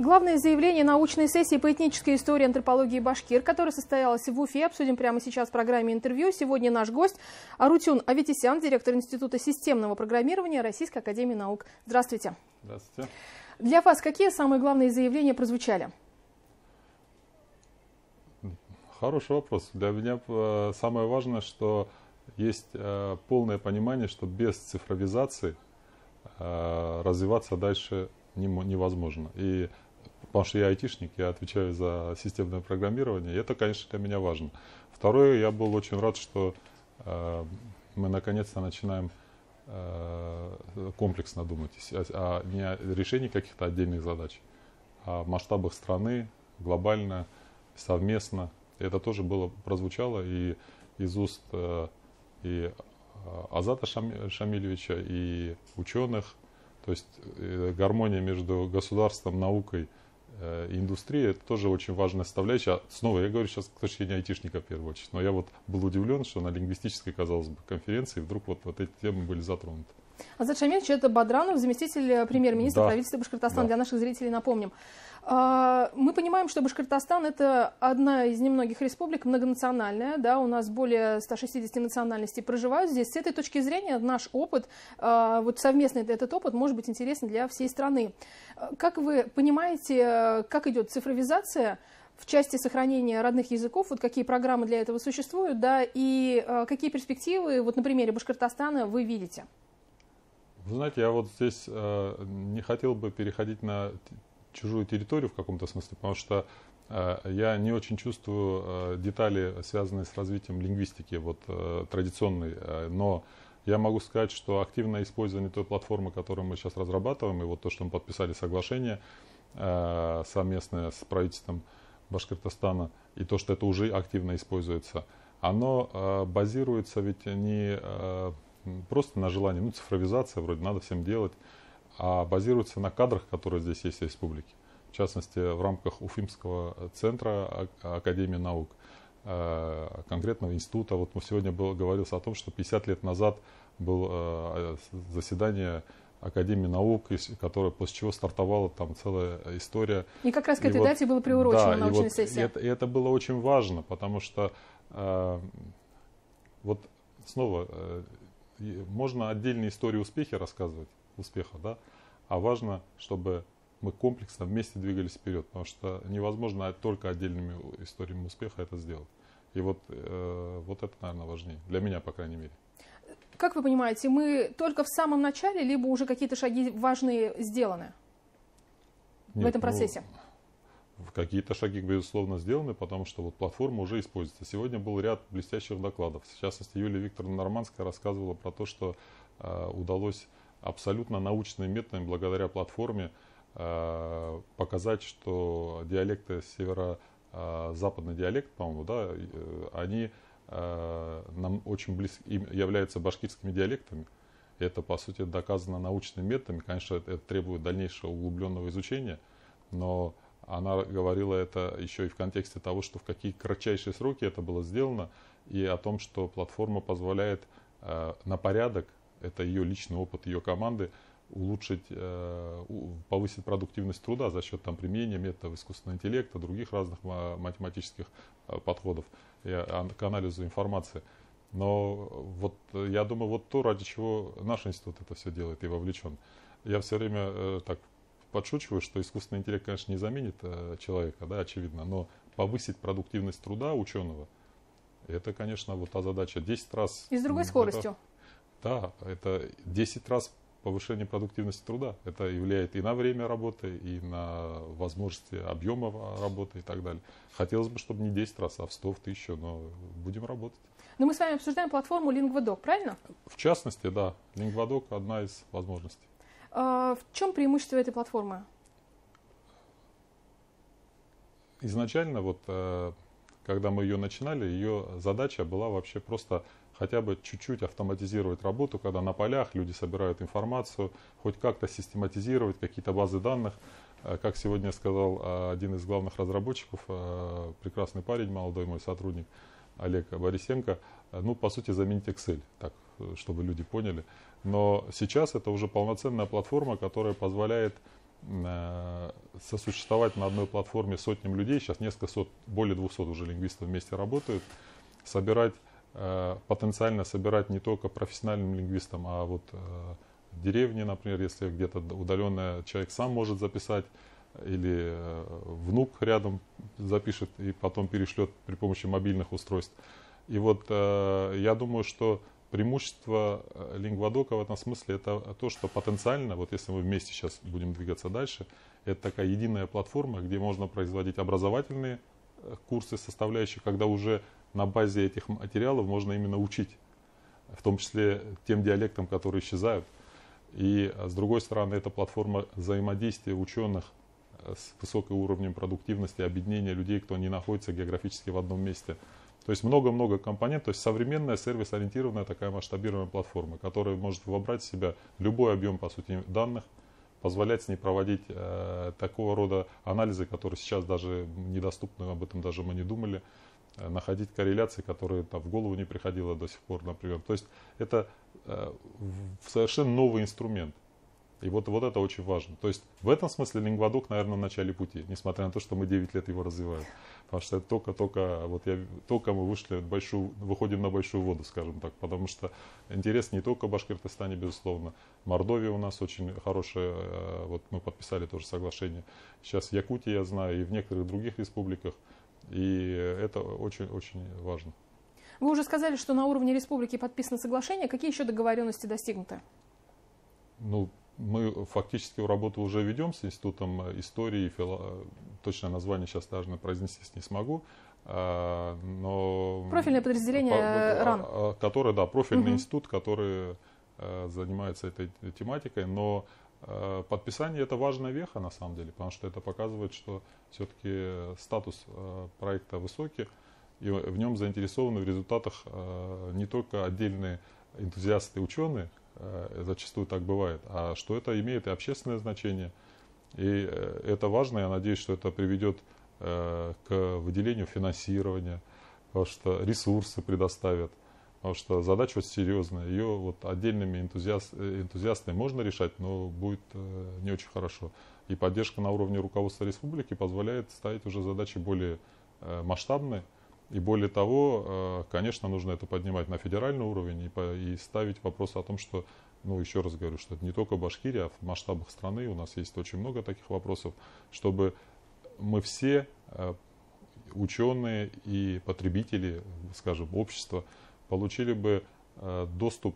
Главное заявление научной сессии по этнической истории антропологии башкир, которая состоялась в Уфе, обсудим прямо сейчас в программе интервью. Сегодня наш гость Арутюн Аветисян, директор Института системного программирования Российской академии наук. Здравствуйте. Здравствуйте. Для вас какие самые главные заявления прозвучали? Хороший вопрос. Для меня самое важное, что есть полное понимание, что без цифровизации развиваться дальше невозможно. И потому что я айтишник, я отвечаю за системное программирование, и это, конечно, для меня важно. Второе, я был очень рад, что мы наконец-то начинаем комплексно думать не о решении каких-то отдельных задач, а в масштабах страны, глобально, совместно. Это тоже прозвучало и из уст и Азата Шамилевича, и ученых. То есть гармония между государством, наукой и индустрией — это тоже очень важная составляющая. Снова я говорю сейчас с точки зрения айтишника в первую очередь. Но я вот был удивлен, что на лингвистической, казалось бы, конференции вдруг вот эти темы были затронуты. Азат Шамилевич — это Бадранов, заместитель премьер-министра правительства Башкортостана. Да. Для наших зрителей напомним. Мы понимаем, что Башкортостан — это одна из немногих республик многонациональная. Да, у нас более 160 национальностей проживают здесь. С этой точки зрения наш опыт, вот совместный этот опыт, может быть интересен для всей страны. Как вы понимаете, как идет цифровизация в части сохранения родных языков, вот какие программы для этого существуют, да, и какие перспективы вот на примере Башкортостана вы видите? Вы знаете, я вот здесь не хотел бы переходить на чужую территорию в каком-то смысле, потому что я не очень чувствую детали, связанные с развитием лингвистики вот, традиционной, но я могу сказать, что активное использование той платформы, которую мы сейчас разрабатываем, и вот то, что мы подписали соглашение совместное с правительством Башкортостана, и то, что это уже активно используется, оно базируется ведь не просто на желании, ну цифровизация вроде надо всем делать, а базируется на кадрах, которые здесь есть в республике. В частности, в рамках Уфимского центра Академии наук, конкретного института. Вот мы сегодня говорилось о том, что 50 лет назад было заседание Академии наук, которое, после чего стартовала там целая история. И как раз к этой дате была приурочена научная сессия. И это было очень важно, потому что вот снова можно отдельные истории успеха, да, а важно, чтобы мы комплексно вместе двигались вперед, потому что невозможно только отдельными историями успеха это сделать. И вот это, наверное, важнее, для меня, по крайней мере. Как вы понимаете, мы только в самом начале, либо уже какие-то шаги важные сделаны в этом процессе? Какие-то шаги, безусловно, сделаны, потому что вот платформа уже используется. Сегодня был ряд блестящих докладов. В частности, Юлия Викторовна Нормандская рассказывала про то, что удалось абсолютно научными методами, благодаря платформе, показать, что диалекты северо-западный диалект, по-моему, да, они нам очень близки, им являются башкирскими диалектами. Это, по сути, доказано научными методами. Конечно, это требует дальнейшего углубленного изучения, но она говорила это еще и в контексте того, что в какие кратчайшие сроки это было сделано, и о том, что платформа позволяет на порядок, это ее личный опыт, ее команды, улучшить, повысить продуктивность труда за счет там, применения методов искусственного интеллекта, других разных математических подходов к анализу информации. Но вот я думаю, вот то, ради чего наш институт это все делает и вовлечен. Я все время так подшучиваю, что искусственный интеллект, конечно, не заменит человека, да, очевидно, но повысить продуктивность труда ученого, это, конечно, вот та задача. 10 раз... И с другой скоростью. Да, это 10 раз повышение продуктивности труда. Это и влияет и на время работы, и на возможности объема работы и так далее. Хотелось бы, чтобы не 10 раз, а в 100, в 1000, но будем работать. Но мы с вами обсуждаем платформу LingvaDoc, правильно? В частности, да. LingvaDoc — одна из возможностей. В чем преимущество этой платформы? Изначально, вот, когда мы ее начинали, ее задача была вообще просто хотя бы чуть-чуть автоматизировать работу, когда на полях люди собирают информацию, хоть как-то систематизировать какие-то базы данных. Как сегодня сказал один из главных разработчиков, прекрасный парень, молодой мой сотрудник, Олег Борисенко, ну, по сути, заменить Excel, так, чтобы люди поняли. Но сейчас это уже полноценная платформа, которая позволяет сосуществовать на одной платформе сотням людей, сейчас несколько сот, более 200 уже лингвистов вместе работают, потенциально собирать не только профессиональным лингвистам, а вот деревни, например, если где-то удаленно человек сам может записать, или внук рядом запишет и потом перешлет при помощи мобильных устройств. И вот я думаю, что преимущество Лингвадока в этом смысле это то, что потенциально, вот если мы вместе сейчас будем двигаться дальше, это такая единая платформа, где можно производить образовательные курсы, составляющие, когда уже на базе этих материалов можно именно учить, в том числе тем диалектам, которые исчезают. И с другой стороны, это платформа взаимодействия ученых с высоким уровнем продуктивности, объединения людей, кто не находится географически в одном месте. То есть много-много компонентов. То есть современная сервис-ориентированная такая масштабируемая платформа, которая может вобрать в себя любой объем, по сути, данных, позволять с ней проводить такого рода анализы, которые сейчас даже недоступны, об этом даже мы не думали, находить корреляции, которые там в голову не приходило до сих пор, например. То есть это совершенно новый инструмент. И вот это очень важно. То есть в этом смысле Лингвадок, наверное, в начале пути, несмотря на то, что мы 9 лет его развиваем. Потому что это только мы выходим на большую воду, скажем так. Потому что интерес не только в Башкортостане, безусловно. Мордовия у нас очень хорошая, вот мы подписали тоже соглашение. Сейчас в Якутии, я знаю, и в некоторых других республиках. И это очень-очень важно. Вы уже сказали, что на уровне республики подписано соглашение. Какие еще договоренности достигнуты? Мы фактически работу уже ведем с Институтом истории, точное название сейчас даже произнести не смогу. Но профильное подразделение РАН. Профильный институт, который занимается этой тематикой. Но подписание это важная веха на самом деле, потому что это показывает, что все-таки статус проекта высокий, и в нем заинтересованы в результатах не только отдельные энтузиасты и ученые, зачастую так бывает, а что это имеет и общественное значение. И это важно, я надеюсь, что это приведет к выделению финансирования, потому что ресурсы предоставят, потому что задача вот серьезная, ее вот отдельными энтузиастами можно решать, но будет не очень хорошо. И поддержка на уровне руководства республики позволяет ставить уже задачи более масштабные. И более того, конечно, нужно это поднимать на федеральный уровень и ставить вопрос о том, что, еще раз говорю, что это не только Башкирия, а в масштабах страны у нас есть очень много таких вопросов, чтобы мы все, ученые и потребители, скажем, общества, получили бы доступ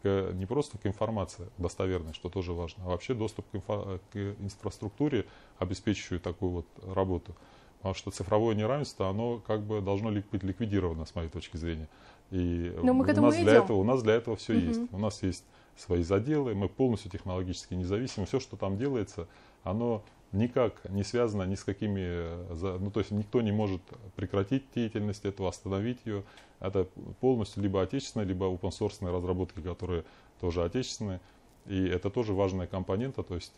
не просто к информации достоверной, что тоже важно, а вообще доступ к инфраструктуре, обеспечивающей такую вот работу. Потому что цифровое неравенство, оно как бы должно быть ликвидировано, с моей точки зрения. И у нас для этого все есть. У нас есть свои заделы, мы полностью технологически независимы. Все, что там делается, оно никак не связано ни с какими... то есть никто не может прекратить деятельность этого, остановить ее. Это полностью либо отечественные, либо open-source разработки, которые тоже отечественные. И это тоже важная компонента, то есть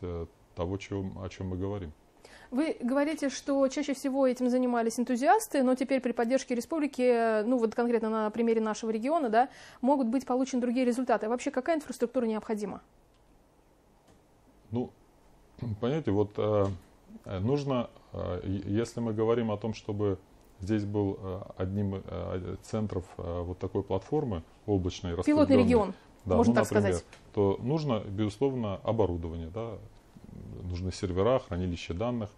того, о чем мы говорим. Вы говорите, что чаще всего этим занимались энтузиасты, но теперь при поддержке республики, вот конкретно на примере нашего региона, могут быть получены другие результаты. А вообще какая инфраструктура необходима? Понимаете, нужно, если мы говорим о том, чтобы здесь был одним из центров вот такой платформы облачной, пилотный регион, можно так сказать, то нужно, безусловно, оборудование, нужны сервера, хранилища данных.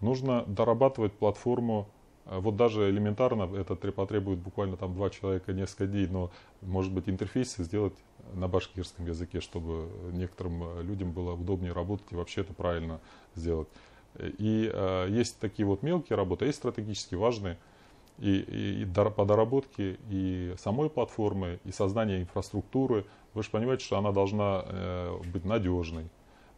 Нужно дорабатывать платформу. Вот даже элементарно это потребует буквально 2 человека несколько дней, но может быть интерфейсы сделать на башкирском языке, чтобы некоторым людям было удобнее работать и вообще это правильно сделать. И есть такие вот мелкие работы, есть стратегически важные. И по доработке и самой платформы, и создания инфраструктуры. Вы же понимаете, что она должна быть надежной,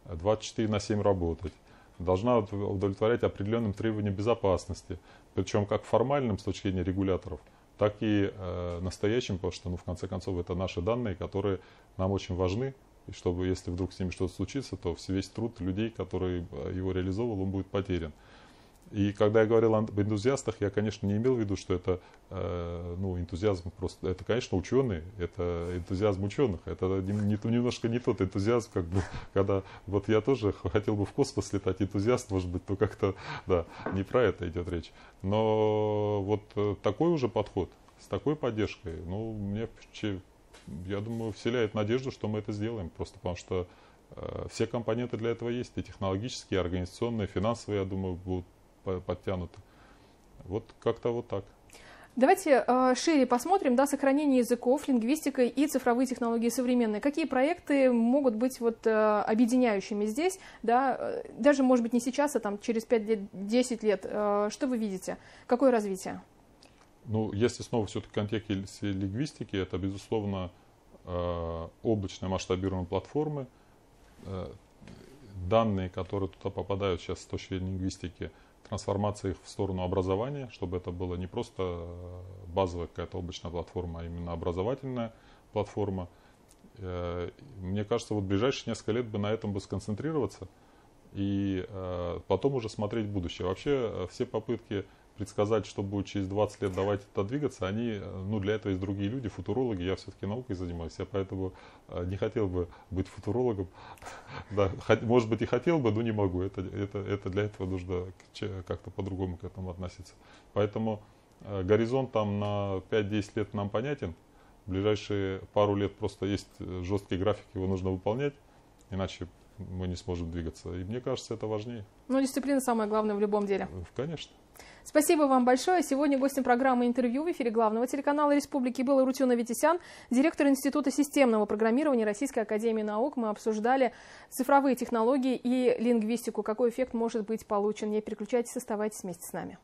24/7 работать, должна удовлетворять определенным требованиям безопасности, причем как формальным с точки зрения регуляторов, так и настоящим, потому что, в конце концов, это наши данные, которые нам очень важны, и чтобы, если вдруг с ними что-то случится, то весь труд людей, который его реализовывал, он будет потерян. И когда я говорил об энтузиастах, я, конечно, не имел в виду, что это энтузиазм просто. Это, конечно, ученые, это энтузиазм ученых. Это немножко не тот энтузиазм, как бы, когда вот я тоже хотел бы в космос летать, энтузиаст, может быть, то как-то, да, не про это идет речь. Но вот такой уже подход, с такой поддержкой, мне, я думаю, вселяет надежду, что мы это сделаем. Просто потому что все компоненты для этого есть, и технологические, и организационные, финансовые, я думаю, будут подтянуты. Вот как-то вот так. Давайте шире посмотрим, да, сохранение языков, лингвистика и цифровые технологии современные. Какие проекты могут быть вот объединяющими здесь, да, даже, может быть, не сейчас, а там через 5-10 лет. Что вы видите? Какое развитие? Если снова все-таки в контексте лингвистики, это, безусловно, облачные масштабируемые платформы, данные, которые туда попадают сейчас с точки зрения лингвистики, трансформация их в сторону образования, чтобы это было не просто базовая какая-то облачная платформа, а именно образовательная платформа. Мне кажется, вот в ближайшие несколько лет бы на этом бы сконцентрироваться и потом уже смотреть будущее. Вообще все попытки предсказать, что будет через 20 лет, давайте туда двигаться, они, для этого есть другие люди, футурологи, я все-таки наукой занимаюсь, я поэтому не хотел бы быть футурологом, да, может быть и хотел бы, но не могу, это для этого нужно как-то по-другому к этому относиться. Поэтому горизонт там на 5-10 лет нам понятен, в ближайшие пару лет просто есть жесткий график, его нужно выполнять, иначе мы не сможем двигаться, и мне кажется, это важнее. Дисциплина самое главное в любом деле. Конечно. Спасибо вам большое. Сегодня гостем программы «Интервью» в эфире главного телеканала Республики был Рутюн Аветисян, директор Института системного программирования Российской академии наук. Мы обсуждали цифровые технологии и лингвистику. Какой эффект может быть получен? Не переключайтесь, оставайтесь вместе с нами.